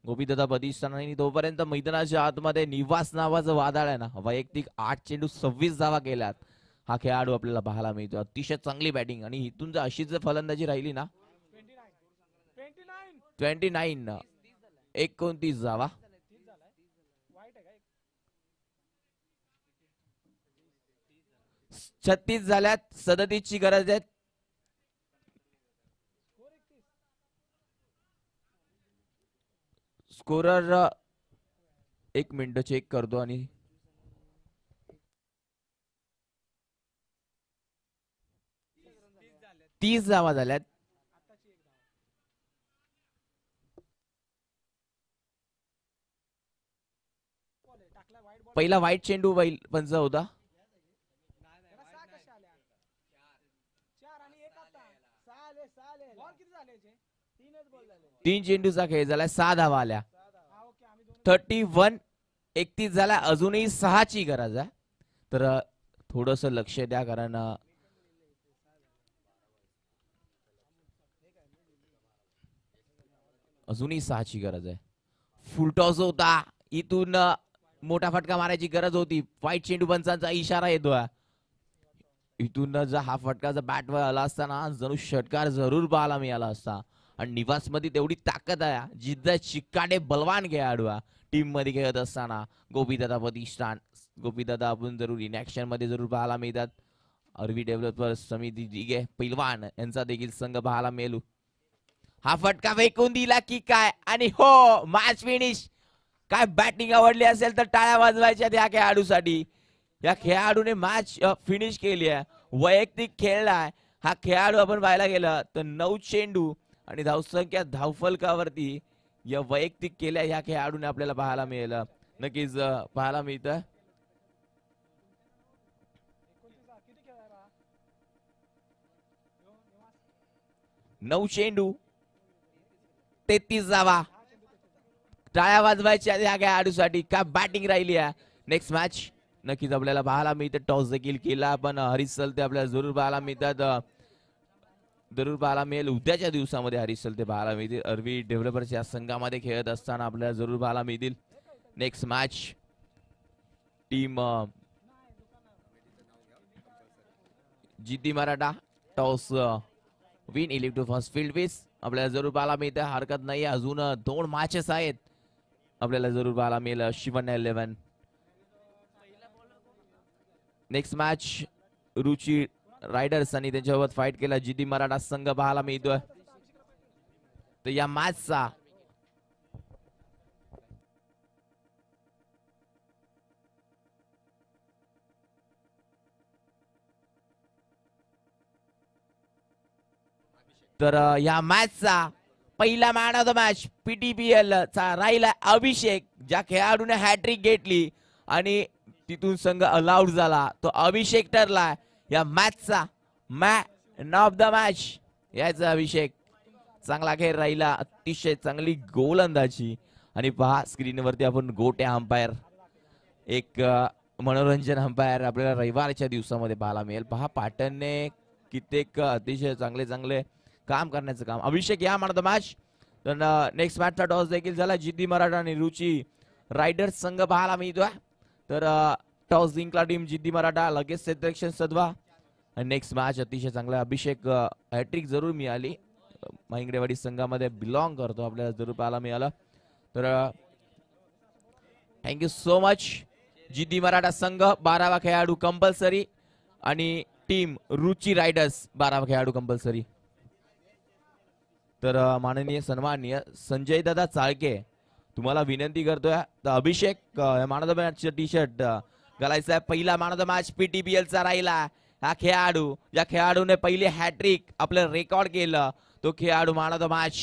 गोपीदादा प्रतिष्ठान. आणि तोपर्यंत मैदानाच्या आतमध्ये निवास नावाचं वादळ आहे ना वैयक्तिक 8 चेंडू 26 धावा केल्यात. हा खेळाडू आपल्याला पाहायला मिळतो. अतिशय चांगली बॅटिंग. आणि इथून जर अशीच जर फलंदाजी राहिली ना 29 29 धावा. 36 झाल्यात. 37 ची गरज आहे. स्कोरर 1 मिनिट चेक करतो. आणि तीस धावा झाल्यात. पहिला वाईट चेंडू पंच होता. 3 चेंडूचा खेळ झाला. 6 धावा आल्या. 31 31 झाला. अजूनही 6 ची गरज आहे. तर थोडस लक्ष द्या कारण अजूनही 6 ची गरज आहे. फुलटॉस होता. इथून मोठा फटका मारायची गरज होती. वाईट चेंडू पंचांचा इशारा येतोय. इथून जर हा फटका जर बॅटवर आला असता ना जणू षटकार जरूर पाहायला मिळाला असता. आणि निवास मध्ये तेवढी ताकद आहे. जिद्द चिकाटे बलवान खेळाडू टीम मध्ये खेळत असताना गोपीदादा प्रतिष्ठान. गोपीदादा आपण जरूर इन ऍक्शन मध्ये जरूर पाहायला मिळतात. अरवी डेव्हलपर्स समिती दिघे पैलवान यांचा देखील संघ पाहायला मिळू. हा फटका फेकून दिला की काय. आणि हो मॅच फिनिश. काय बॅटिंग आवडली असेल तर टाळ्या वाजवायच्या या खेळाडूसाठी. या खेळाडूने मॅच फिनिश केली आहे. वैयक्तिक खेळलाय हा खेळाडू. आपण पाहायला गेलं तर 9 चेंडू आणि धावसंख्या धावफलकावरती या वैयक्तिक केल्या ह्या खेळाडूने आपल्याला पाहायला मिळेल. नक्कीच पाहायला मिळतं. नऊ चेंडू 33 धावा. टाळ्या वाजवायच्या या खेळाडूसाठी. काय बॅटिंग राहिली आहे. नेक्स्ट मॅच नक्कीच आपल्याला पाहायला मिळते. टॉस देखील केला आपण. हरीश सलते आपल्याला जरूर पाहायला मिळतात. जरूर पाहायला मिळेल उद्याच्या दिवसामध्ये हरीश सलते पाहायला मिळतील. अरवी डेव्हलपर्स या संघामध्ये खेळत असताना आपल्याला जरूर पाहायला मिळतील. नेक्स्ट मॅच टीम जिद्दी Maratha toss win electro first field विस आपल्याला जरूर पाहायला मिळते. हरकत नाही. अजून 2 मॅचेस आहेत आपल्याला जरूर पाहायला मिळेल. शिवन 11. नेक्स्ट मॅच रुची रायडर्स आणि त्यांच्यासोबत फाईट केला जिद्दी मराठा संघ पाहायला मिळतोय. तर या मॅचचा पहिला man of the match PTPL चा राहिला अभिषेक. ज्या खेळाडूने हॅट्रिक घेतली आणि तिथून संघ अलाउड झाला तो अभिषेक ठरला या मॅचचा मॅन ऑफ द मॅच. याचा अभिषेक चांगला खेळ राहिला. अतिशय चांगली गोलंदाजी. आणि पहा स्क्रीनवरती आपण गोट्या अंपायर एक मनोरंजन अंपायर आपल्याला रविवारच्या दिवसामध्ये पाहायला मिळेल. पहा पाटणने कित्येक अतिशय चांगले चांगले काम करण्याचं काम. अभिषेक या मान द मॅच. तर नेक्स्ट मॅचचा टॉस देखील झाला. जिद्दी मराठा आणि रुची रायडर्स संघ पाहायला मिळतोय. तर टॉस जिंकला टीम जिद्दी मराठा. लगेच क्षेत्ररक्षण सदवा आणि नेक्स्ट मॅच अतिशय चांगला. अभिषेक हॅट्रिक जरूर मिळाली. महिंगडेवाडी संघामध्ये बिलॉंग करतो, आपल्याला जरूर पाहायला मिळालं. तर थँक्यू सो मच. जिद्दी मराठा संघ 12वा खेळाडू कंपल्सरी आणि टीम रुची रायडर्स 12वा खेळाडू कंपल्सरी. तर माननीय सन्माननीय संजय दादा चाळके तुम्हाला विनंती करतोय. तर Abhishek man of the match T shirt घालायचा आहे. पहिला man of the match PTPL चा राहिला. हा खेळाडू, ज्या खेळाडूने पहिले हॅट्रिक आपलं रेकॉर्ड केलं, तो खेळाडू मॅन ऑफ द मॅच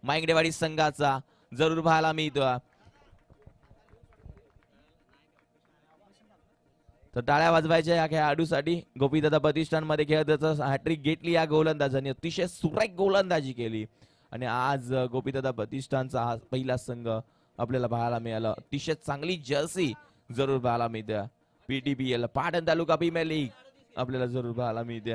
माईंगडेवाडी संघाचा जरूर पाहायला मिळतो. तर टाळ्या वाजवायच्या या खेळाडूसाठी. गोपीदादा प्रतिष्ठानमध्ये खेळत हॅट्रिक घेतली या गोलंदाजांनी. अतिशय सुरेख गोलंदाजी केली आणि आज गोपीदादा प्रतिष्ठानचा हा पहिला संघ आपल्याला पाहायला मिळाला. अतिशय चांगली जर्सी जरूर पाहायला मिळते. PTPL Patan taluka premier league आपल्याला जरूर पाहायला मिळते.